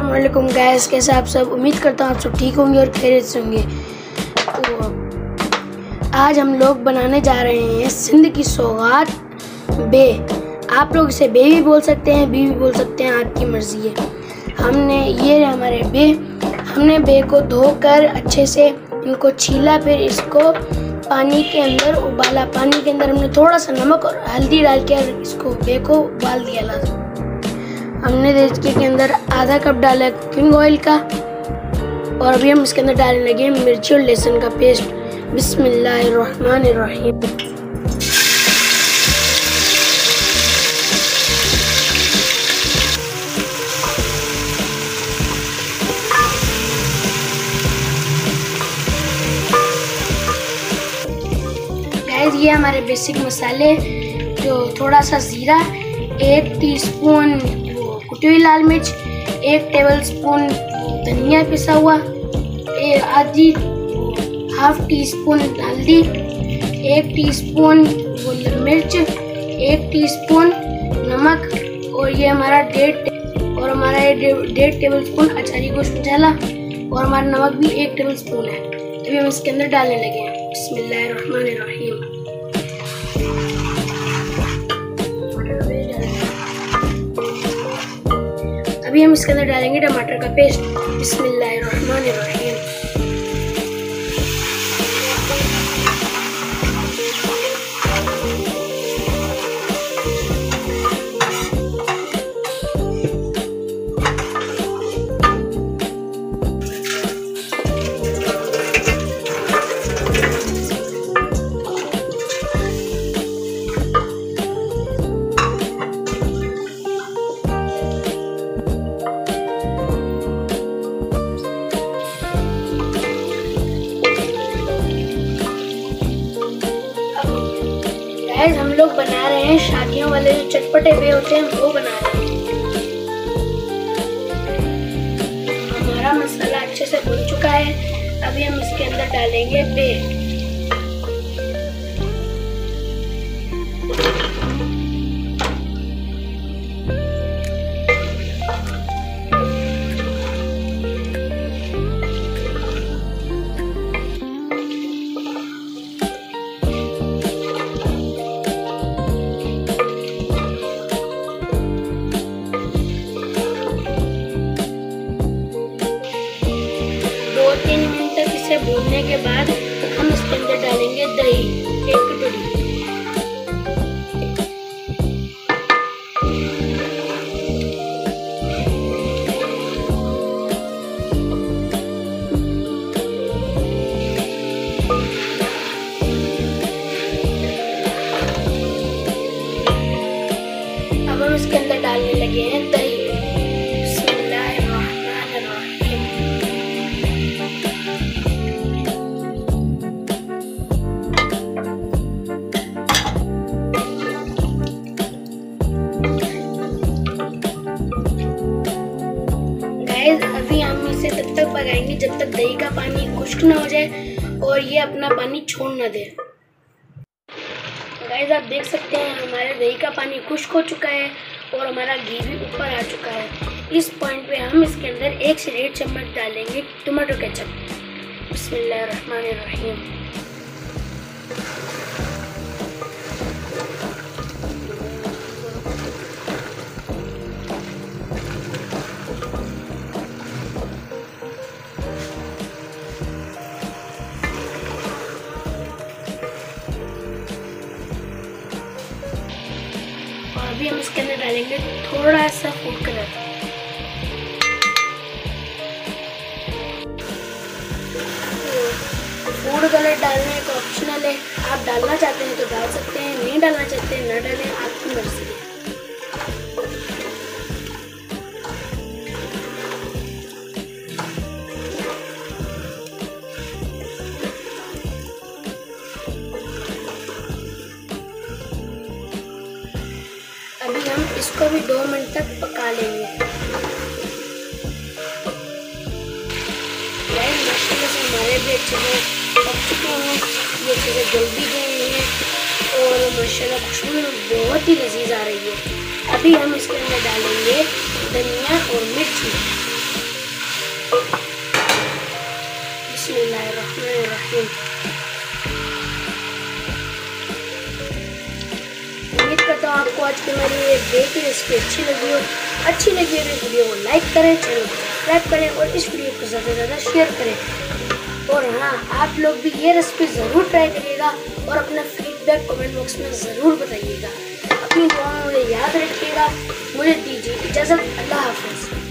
अस्सलामुअलैकुम गाइस, कैसे आप सब। उम्मीद करता हूँ आप सब ठीक होंगे और खैरियत से होंगे। तो आज हम लोग बनाने जा रहे हैं सिंध की सौगात बे। आप लोग इसे बे भी बोल सकते हैं, बी भी बोल सकते हैं, आपकी मर्ज़ी है। ये हमारे बे। हमने बे को धोकर अच्छे से इनको छीला, फिर इसको पानी के अंदर उबाला। पानी के अंदर हमने थोड़ा सा नमक और हल्दी डाल के इसको बे को उबाल दिया। लाजम हमने इसके अंदर आधा कप डाला कुकिंग ऑयल का, और अभी हम इसके अंदर डालने लगे मिर्ची और लहसुन का पेस्ट। बिस्मिल्लाहिर्रहमानिर्रहीम। गाइस, ये हमारे बेसिक मसाले, जो थोड़ा सा जीरा, 1 टीस्पून कुटी हुई लाल मिर्च, 1 टेबलस्पून धनिया पिसा हुआ, हाफ टी स्पून हल्दी, 1 टीस्पून मिर्च, 1 टीस्पून नमक, और ये हमारा 1.5 टेबलस्पून अचारी गोश्त मसाला, और हमारा नमक भी 1 टेबलस्पून है। अभी हम इसके अंदर डालने लगे हैं। बिस्मिल्लाहिर्रहमानिर्रहीम। अभी हम इसके अंदर डालेंगे टमाटर का पेस्ट। बिस्मिल्लाहिर्रहमानिर्रहीम। हम लोग बना रहे हैं शादियों वाले जो चटपटे बे होते हैं, वो बना रहे हैं। हमारा मसाला अच्छे से भुन चुका है। अभी हम इसके अंदर डालेंगे बे। इसे भूनने के बाद हम इसके अंदर डालेंगे दही, 1 कटोरी। अब हम इसके अंदर डालने लगे हैं दही। अभी हम इसे तब तक पकाएंगे जब तक दही का पानी खुश्क ना हो जाए और ये अपना पानी छोड़ ना दे। गाइस, आप देख सकते हैं हमारे दही का पानी खुश्क हो चुका है और हमारा घी भी ऊपर आ चुका है। इस पॉइंट पे हम इसके अंदर 1 से 1.5 चम्मच डालेंगे टमाटो केचप। बिस्मिल्लाहिर्रहमानिर्रहीम। अभी हम इसके अंदर डालेंगे थोड़ा सा फूड कलर। फूड कलर डालने का ऑप्शनल है, आप डालना चाहते हैं तो डाल सकते हैं, नहीं डालना चाहते हैं ना डालें, आपकी मर्जी है। अभी हम इसको भी 2 मिनट तक पका लेंगे। माशाल्लाह से हमारे भी अच्छे से पक चुके हैं, ये चीज़ें जल्दी गई हैं और माशाल्लाह खुशबू बहुत ही लजीज आ रही है। अभी हम इसके अंदर डालेंगे धनिया और मिर्ची। आइसक्रीम। उम्मीद करता हूँ आपको आज की हमारी ये बे की रेसिपी अच्छी लगी हो। अच्छी लगी है तो इस वीडियो को लाइक करें, चैनल को सब्सक्राइब करें और इस वीडियो को ज़्यादा से ज़्यादा शेयर करें। और हाँ, आप लोग भी ये रेसिपी ज़रूर ट्राई करिएगा और अपना फीडबैक कमेंट बॉक्स में ज़रूर बताइएगा। अपनी दुआओं में मुझे याद रखिएगा। मुझे दीजिए इजाज़त। अल्लाह हाफ़िज़।